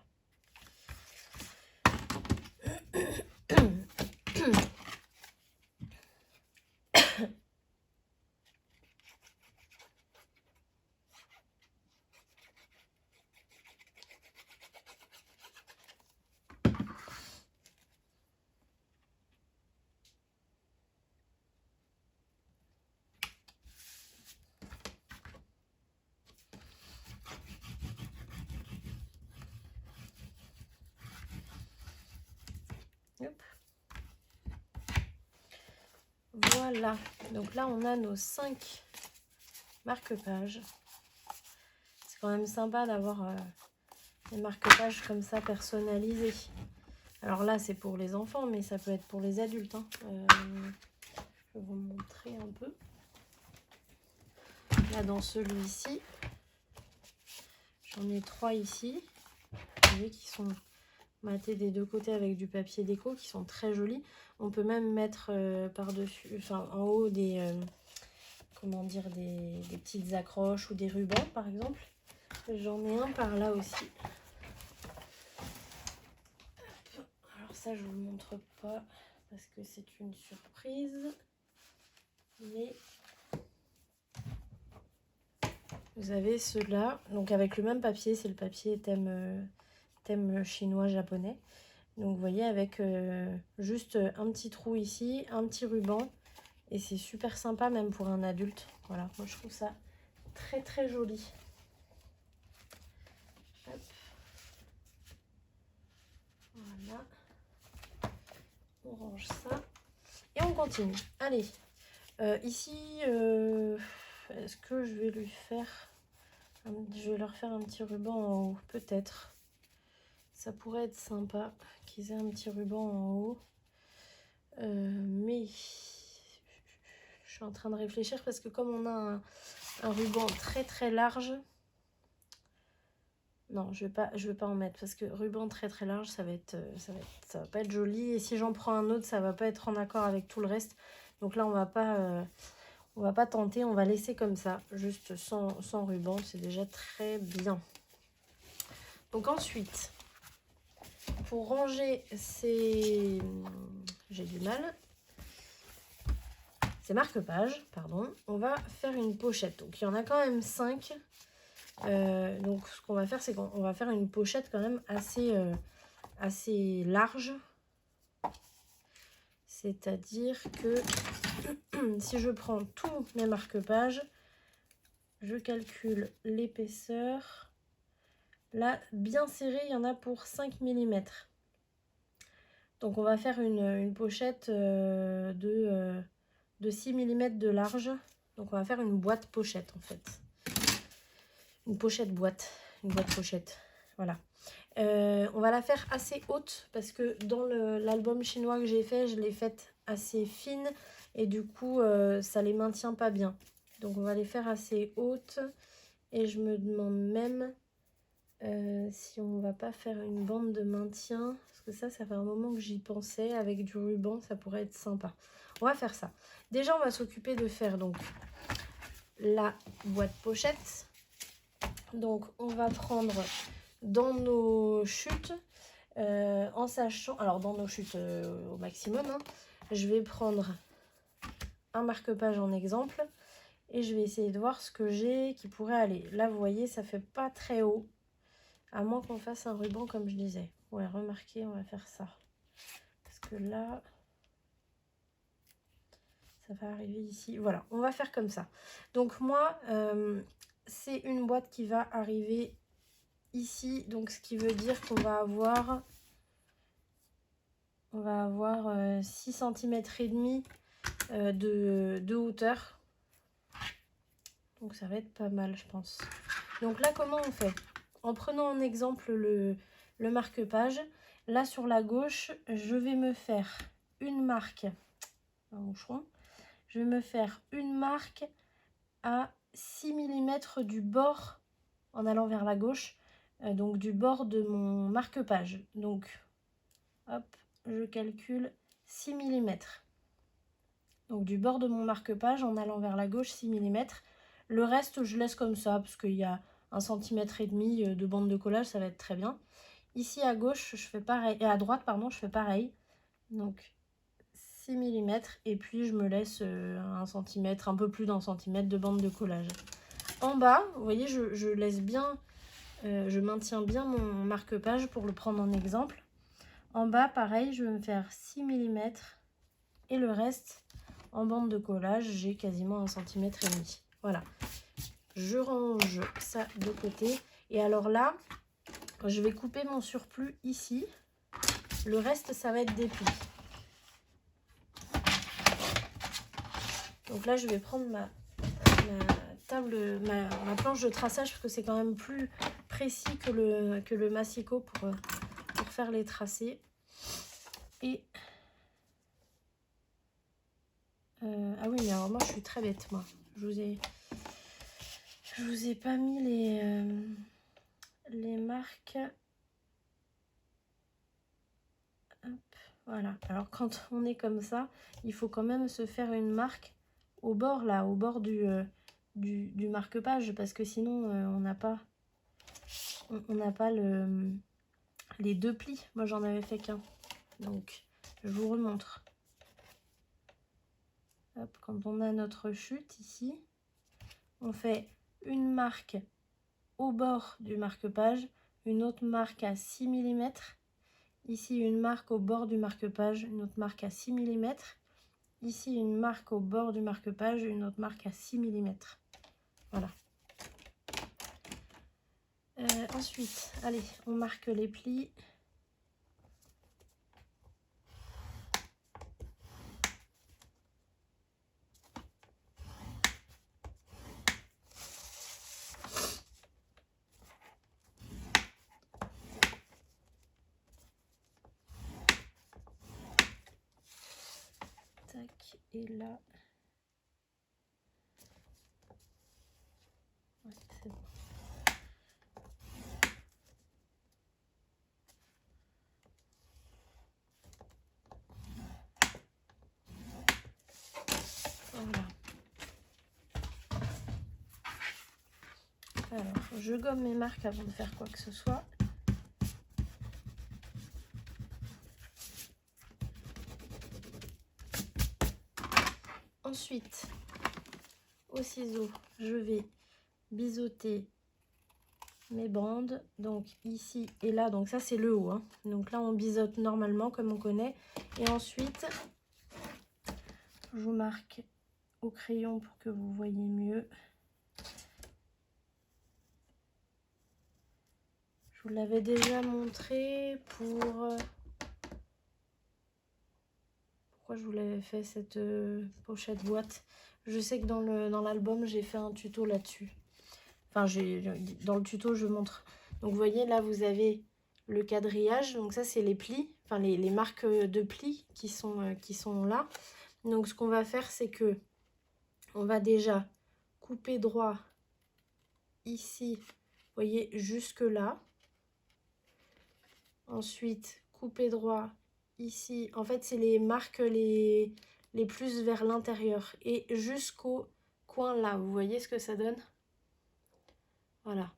Hop. Voilà, donc là on a nos 5 marque-pages. C'est quand même sympa d'avoir des marque-pages comme ça personnalisés. Alors là c'est pour les enfants, mais ça peut être pour les adultes. Hein. Je vais vous montrer un peu. Là dans celui-ci, j'en ai 3 ici. savez, qui sont matés des deux côtés avec du papier déco, qui sont très jolis. On peut même mettre par-dessus, enfin en haut des, comment dire, des petites accroches ou des rubans par exemple. J'en ai un par là aussi. Alors ça, je vous le montre pas parce que c'est une surprise. Mais vous avez ceux-là, donc avec le même papier, c'est le papier thème chinois japonais. Donc vous voyez, avec juste un petit trou ici, un petit ruban, et c'est super sympa même pour un adulte. Voilà, moi je trouve ça très très joli. Hop. Voilà, on range ça et on continue. Allez, ici, est-ce que je vais lui faire, je vais leur faire un petit ruban en haut, peut-être. Ça pourrait être sympa qu'ils aient un petit ruban en haut. Mais je suis en train de réfléchir parce que comme on a un ruban très très large, non, je vais pas en mettre parce que ruban très très large, ça va pas être joli. Et si j'en prends un autre, ça va pas être en accord avec tout le reste. Donc là, on va pas tenter, on va laisser comme ça, juste sans ruban, c'est déjà très bien. Donc ensuite, pour ranger ces... J'ai du mal. Ces marque-pages, pardon, on va faire une pochette. Donc il y en a quand même 5. Donc ce qu'on va faire, c'est qu'on va faire une pochette quand même assez large. C'est-à-dire que si je prends tous mes marque-pages, je calcule l'épaisseur. Là, bien serré, il y en a pour 5 mm. Donc on va faire une pochette de 6 mm de large. Donc on va faire une boîte pochette en fait. Une pochette boîte. Une boîte pochette. Voilà. On va la faire assez haute parce que dans l'album chinois que j'ai fait, je l'ai faite assez fine. Et du coup, ça les maintient pas bien. Donc on va les faire assez hautes. Et je me demande même si on va pas faire une bande de maintien. Parce que ça fait un moment que j'y pensais. Avec du ruban, ça pourrait être sympa. On va faire ça. Déjà, on va s'occuper de faire donc la boîte pochette. Donc, on va prendre dans nos chutes, en sachant... Alors, dans nos chutes au maximum, hein, je vais prendre un marque-page en exemple. Et je vais essayer de voir ce que j'ai qui pourrait aller. Là, vous voyez, ça fait pas très haut. À moins qu'on fasse un ruban, comme je disais. Ouais, remarquez, on va faire ça. Parce que là... ça va arriver ici. Voilà, on va faire comme ça. Donc moi, c'est une boîte qui va arriver ici. Donc ce qui veut dire qu'on va avoir... 6 cm et demi de hauteur. Donc ça va être pas mal, je pense. Donc là, comment on fait? En prenant en exemple le marque-page, là sur la gauche, je vais me faire une marque, un moucheron, je vais me faire une marque à 6 mm du bord en allant vers la gauche, donc du bord de mon marque-page. Donc, hop, je calcule 6 mm. Donc du bord de mon marque-page en allant vers la gauche, 6 mm. Le reste, je laisse comme ça, parce qu'il y a 1,5 cm de bande de collage, ça va être très bien. Ici à gauche, je fais pareil, et à droite, pardon, je fais pareil. Donc 6 mm, et puis je me laisse 1 cm, un peu plus d'1 cm de bande de collage. En bas, vous voyez, je laisse bien, je maintiens bien mon marque-page pour le prendre en exemple. En bas, pareil, je vais me faire 6 mm, et le reste, en bande de collage, j'ai quasiment 1,5 cm. Voilà. Je range ça de côté. Et alors là, je vais couper mon surplus ici. Le reste, ça va être des plis. Donc là, je vais prendre ma planche de traçage parce que c'est quand même plus précis que le massicot pour faire les tracés. Et ah oui, mais alors moi, je suis très bête, moi. Je vous ai pas mis les marques. Voilà, alors quand on est comme ça, il faut quand même se faire une marque au bord là, au bord du marque-page, parce que sinon on n'a pas les deux plis. Moi j'en avais fait qu'un, donc je vous remontre. Hop, quand on a notre chute ici, on fait une marque au bord du marque-page, une autre marque à 6 mm. Ici, une marque au bord du marque-page, une autre marque à 6 mm. Ici, une marque au bord du marque-page, une autre marque à 6 mm. Voilà. Ensuite, allez, on marque les plis. Tac, et là... Ouais, c'est bon. Voilà. Alors, je gomme mes marques avant de faire quoi que ce soit. Ensuite, au ciseau, je vais biseauter mes bandes, donc ici et là, donc ça c'est le haut, hein. Donc là on biseaute normalement comme on connaît, et ensuite je vous marque au crayon pour que vous voyez mieux. Je vous l'avais déjà montré pour... Pourquoi je vous l'avais fait cette pochette boîte? Je sais que dans l'album j'ai fait un tuto là-dessus. Enfin, dans le tuto, je montre. Donc, vous voyez, là, vous avez le quadrillage. Donc, ça, c'est les plis, enfin, les marques de plis qui sont là. Donc, ce qu'on va faire, c'est que on va déjà couper droit ici, vous voyez, jusque là. Ensuite, couper droit ici. En fait, c'est les marques les plus vers l'intérieur. Et jusqu'au coin là. Vous voyez ce que ça donne? Voilà.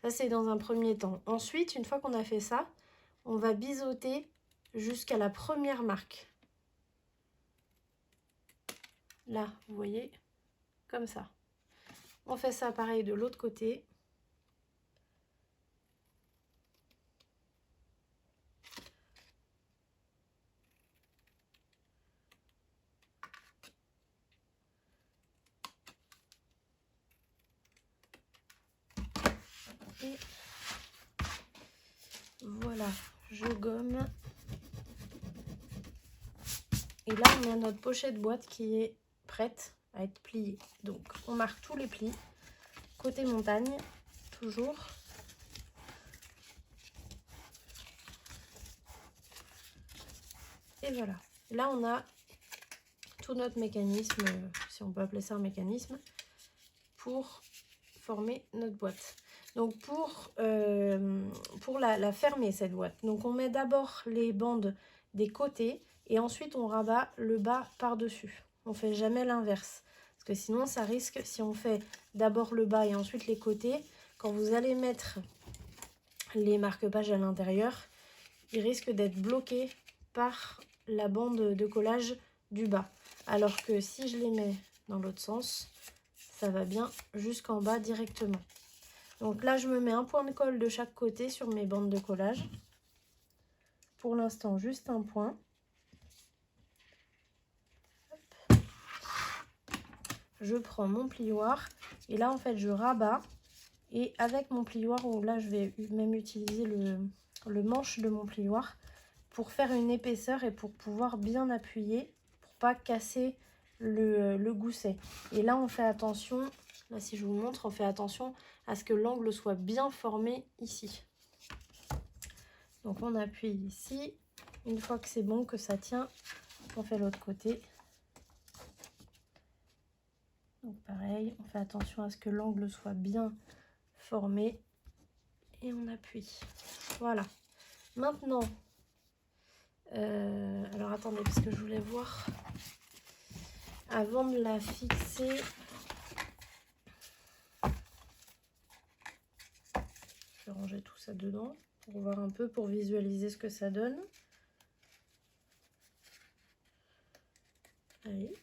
Ça, c'est dans un premier temps. Ensuite, une fois qu'on a fait ça, on va biseauter jusqu'à la première marque. Là, vous voyez, comme ça. On fait ça pareil de l'autre côté. Et voilà, je gomme. Et là, on a notre pochette boîte qui est prête à être pliée. Donc, on marque tous les plis. Côté montagne, toujours. Et voilà. Là, on a tout notre mécanisme, si on peut appeler ça un mécanisme, pour former notre boîte. Donc pour la fermer, cette boîte, donc on met d'abord les bandes des côtés et ensuite on rabat le bas par-dessus. On fait jamais l'inverse parce que sinon ça risque, si on fait d'abord le bas et ensuite les côtés, quand vous allez mettre les marque-pages à l'intérieur, il risque d'être bloqué par la bande de collage du bas. Alors que si je les mets dans l'autre sens, ça va bien jusqu'en bas directement. Donc là, je me mets un point de colle de chaque côté sur mes bandes de collage. Pour l'instant, juste un point. Hop. Je prends mon plioir et là, en fait, je rabats. Et avec mon plioir, ou là, je vais même utiliser le manche de mon plioir pour faire une épaisseur et pour pouvoir bien appuyer, pour pas casser le gousset. Et là, on fait attention, là, si je vous montre, on fait attention à ce que l'angle soit bien formé ici. Donc on appuie ici. Une fois que c'est bon, que ça tient, on fait l'autre côté. Donc pareil, on fait attention à ce que l'angle soit bien formé. Et on appuie. Voilà. Maintenant, Alors attendez, parce que je voulais voir avant de la fixer. Je vais ranger tout ça dedans pour voir un peu, pour visualiser ce que ça donne. Allez.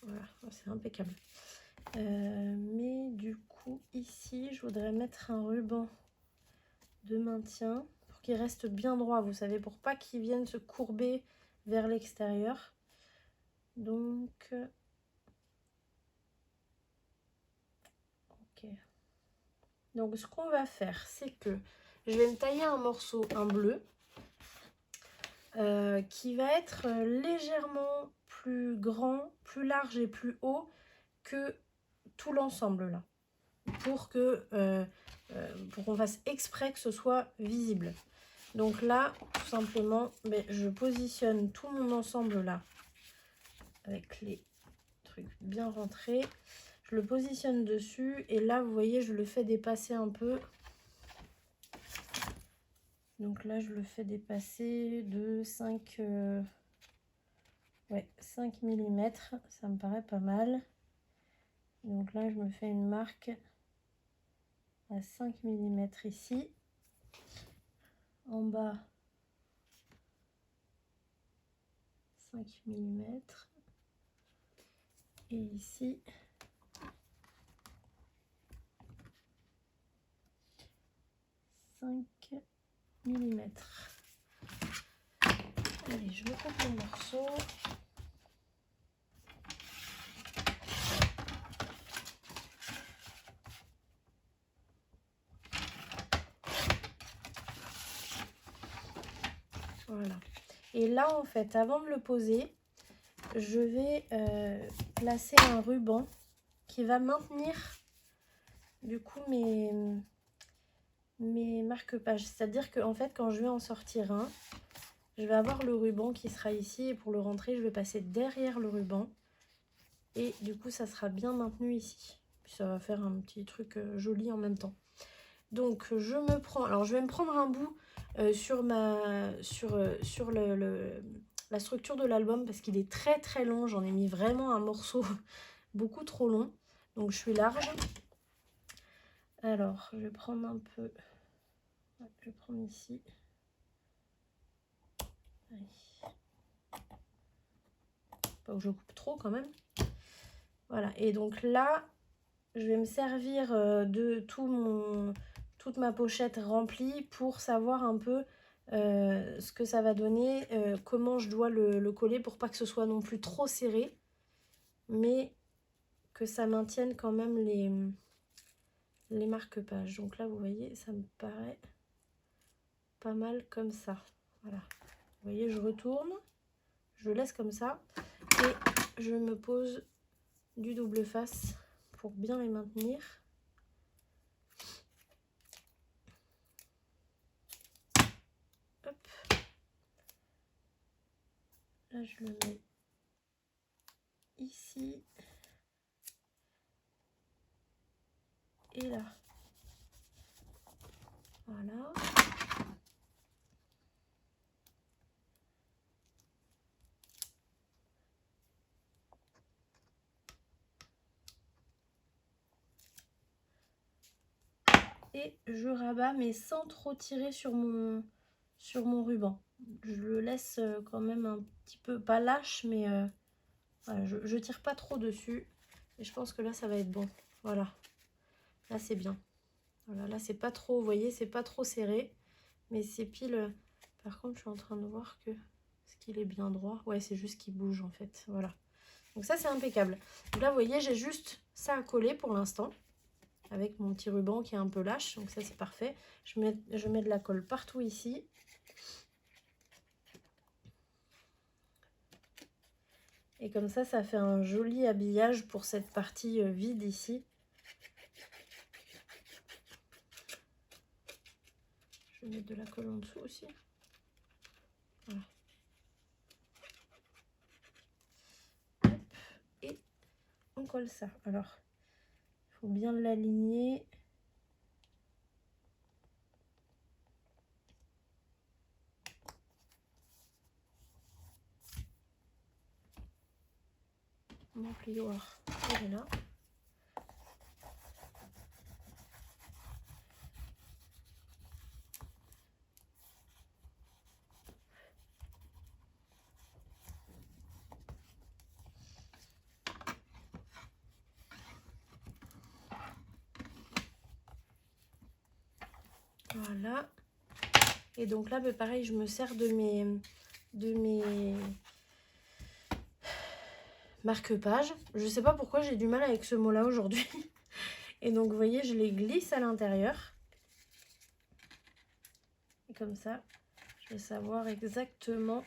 Voilà, c'est impeccable. Mais du coup, ici, je voudrais mettre un ruban de maintien pour qu'il reste bien droit, vous savez, pour pas qu'il vienne se courber vers l'extérieur. Donc, ok. Donc, ce qu'on va faire, c'est que je vais me tailler un morceau, un bleu, qui va être légèrement plus grand, plus large et plus haut que tout l'ensemble là, pour qu'on fasse exprès que ce soit visible. Donc là, tout simplement, je positionne tout mon ensemble là, avec les trucs bien rentrés. Je le positionne dessus et là, vous voyez, je le fais dépasser un peu. Donc là, je le fais dépasser de 5 mm. Ça me paraît pas mal. Donc là, je me fais une marque à 5 mm ici. En bas, 5 mm. Et ici, 5 mm. Allez, je me coupe le morceau. Voilà. Et là, en fait, avant de le poser, je vais placer un ruban qui va maintenir du coup mes marque-pages. C'est-à-dire que en fait, quand je vais en sortir un, je vais avoir le ruban qui sera ici et pour le rentrer, je vais passer derrière le ruban et du coup, ça sera bien maintenu ici. Puis ça va faire un petit truc joli en même temps. Donc, je me prends... Alors, je vais me prendre un bout sur la structure de l'album parce qu'il est très très long. J'en ai mis vraiment un morceau beaucoup trop long. Donc, je suis large. Alors, je vais prendre un peu... Je vais prendre ici. Allez. Pas que je coupe trop quand même. Voilà, et donc là, je vais me servir de toute ma pochette remplie pour savoir un peu ce que ça va donner, comment je dois le coller pour pas que ce soit non plus trop serré, mais que ça maintienne quand même les marque-pages. Donc là, vous voyez, ça me paraît pas mal comme ça. Voilà, vous voyez, je retourne, je laisse comme ça et je me pose du double face pour bien les maintenir. Hop. Là, je le mets ici et là. Voilà. Et je rabats, mais sans trop tirer sur mon ruban. Je le laisse quand même un petit peu, pas lâche, mais voilà, je tire pas trop dessus. Et je pense que là, ça va être bon. Voilà. Là, c'est bien. Voilà, là, c'est pas trop, vous voyez, c'est pas trop serré. Mais c'est pile... Par contre, je suis en train de voir que... Est-ce qu'il est bien droit? Ouais, c'est juste qu'il bouge, en fait. Voilà. Donc ça, c'est impeccable. Donc là, vous voyez, j'ai juste ça à coller pour l'instant. Avec mon petit ruban qui est un peu lâche, donc ça c'est parfait. Je mets de la colle partout ici. Et comme ça fait un joli habillage pour cette partie vide ici. Je vais mettre de la colle en dessous aussi. Voilà. Hop. Et on colle ça. Alors, il faut bien l'aligner. mon plioir, il est là. Voilà. Et donc là, pareil, je me sers de mes marque-pages. Je sais pas pourquoi j'ai du mal avec ce mot-là aujourd'hui. Et donc, vous voyez, je les glisse à l'intérieur. Et comme ça, je vais savoir exactement.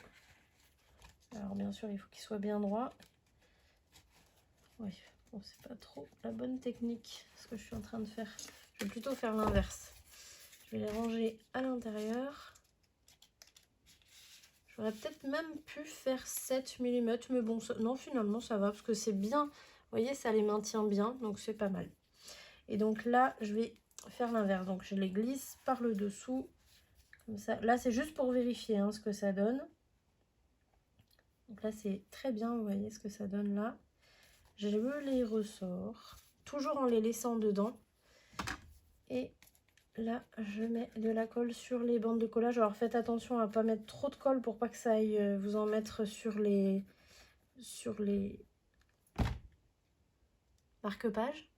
Alors, bien sûr, il faut qu'il soit bien droit. Oui, bon, c'est pas trop la bonne technique, ce que je suis en train de faire. Je vais plutôt faire l'inverse. Je vais les ranger à l'intérieur. J'aurais peut-être même pu faire 7 mm, mais bon, ça, non, finalement, ça va, parce que c'est bien. Vous voyez, ça les maintient bien, donc c'est pas mal. Et donc là, je vais faire l'inverse. Donc, je les glisse par le dessous, comme ça. Là, c'est juste pour vérifier hein, ce que ça donne. Donc là, c'est très bien, vous voyez ce que ça donne là. Je les ressors, toujours en les laissant dedans. Et là, je mets de la colle sur les bandes de collage. Alors, faites attention à ne pas mettre trop de colle pour pas que ça aille vous en mettre sur les marque-pages.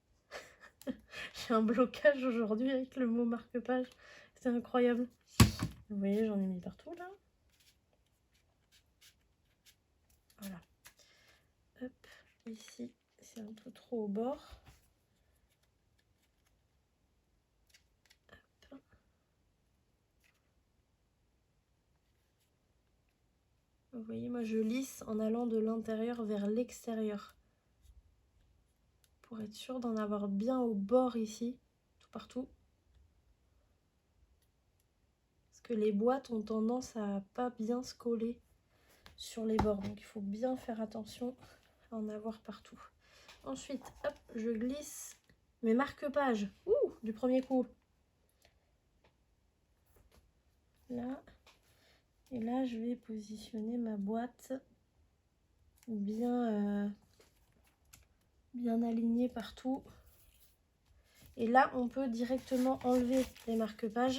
J'ai un blocage aujourd'hui avec le mot marque-page. C'est incroyable. Vous voyez, j'en ai mis partout là. Voilà. Hop, ici, c'est un peu trop au bord. Hop. Vous voyez, moi je lisse en allant de l'intérieur vers l'extérieur. Pour être sûr d'en avoir bien au bord ici, tout partout. Parce que les boîtes ont tendance à pas bien se coller sur les bords. Donc il faut bien faire attention à en avoir partout. Ensuite, hop, je glisse mes marque-pages. Du premier coup. Là. Et là, je vais positionner ma boîte bien, bien alignée partout. Et là, on peut directement enlever les marque-pages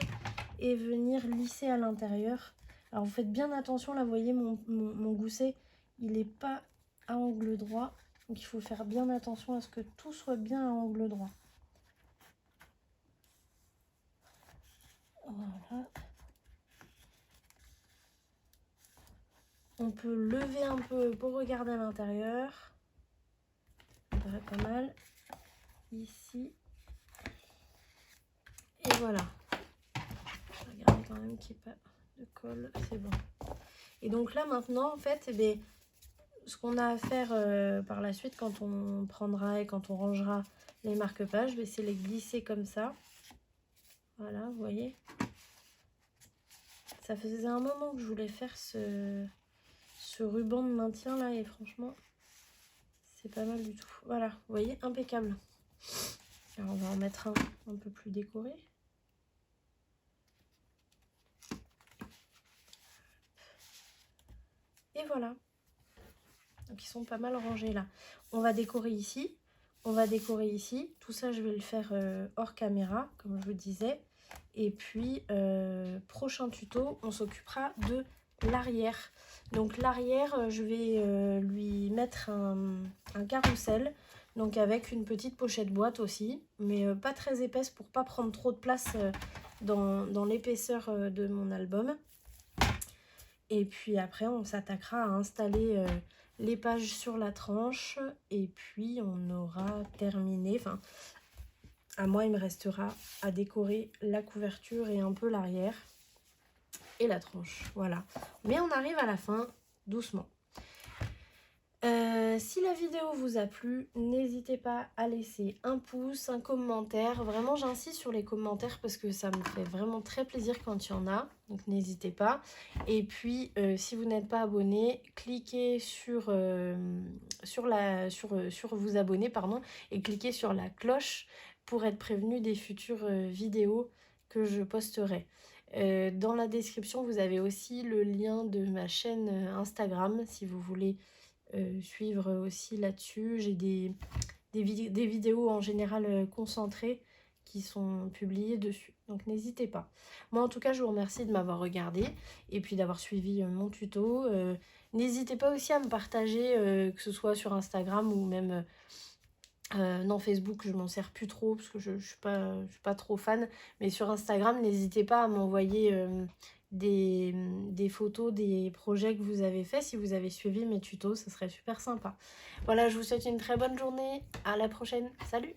et venir lisser à l'intérieur. Alors, vous faites bien attention. Là, vous voyez, mon gousset, il n'est pas à angle droit. Donc, il faut faire bien attention à ce que tout soit bien à angle droit. Voilà. On peut lever un peu pour regarder à l'intérieur. Ça paraît pas mal. Ici. Et voilà. Je vais regarder quand même qu'il n'y ait pas de colle. C'est bon. Et donc là, maintenant, en fait, ce qu'on a à faire par la suite, quand on prendra et quand on rangera les marque-pages, c'est les glisser comme ça. Voilà, vous voyez. Ça faisait un moment que je voulais faire ce ruban de maintien là et franchement c'est pas mal du tout. Voilà, vous voyez, impeccable. Alors on va en mettre un peu plus décoré. Et voilà. Donc ils sont pas mal rangés là. On va décorer ici, on va décorer ici. Tout ça je vais le faire hors caméra comme je vous disais. Et puis prochain tuto, on s'occupera de l'arrière. Donc l'arrière, je vais lui mettre un carrousel, donc avec une petite pochette boîte aussi, mais pas très épaisse pour pas prendre trop de place dans l'épaisseur de mon album. Et puis après, on s'attaquera à installer les pages sur la tranche et puis on aura terminé. Enfin, à moi, il me restera à décorer la couverture et un peu l'arrière. Et la tranche, voilà. Mais on arrive à la fin, doucement. Si la vidéo vous a plu, n'hésitez pas à laisser un pouce, un commentaire. Vraiment, j'insiste sur les commentaires parce que ça me fait vraiment très plaisir quand il y en a. Donc, n'hésitez pas. Et puis, si vous n'êtes pas abonné, cliquez sur vous abonner, pardon, et cliquez sur la cloche pour être prévenu des futures vidéos que je posterai. Dans la description, vous avez aussi le lien de ma chaîne Instagram si vous voulez suivre aussi là-dessus. J'ai des vidéos en général concentrées qui sont publiées dessus. Donc n'hésitez pas. Moi en tout cas je vous remercie de m'avoir regardé et puis d'avoir suivi mon tuto. N'hésitez pas aussi à me partager que ce soit sur Instagram ou même non, Facebook je m'en sers plus trop parce que je suis pas trop fan. Mais sur Instagram n'hésitez pas à m'envoyer des photos des projets que vous avez fait si vous avez suivi mes tutos, ça serait super sympa. Voilà, je vous souhaite une très bonne journée, à la prochaine, salut!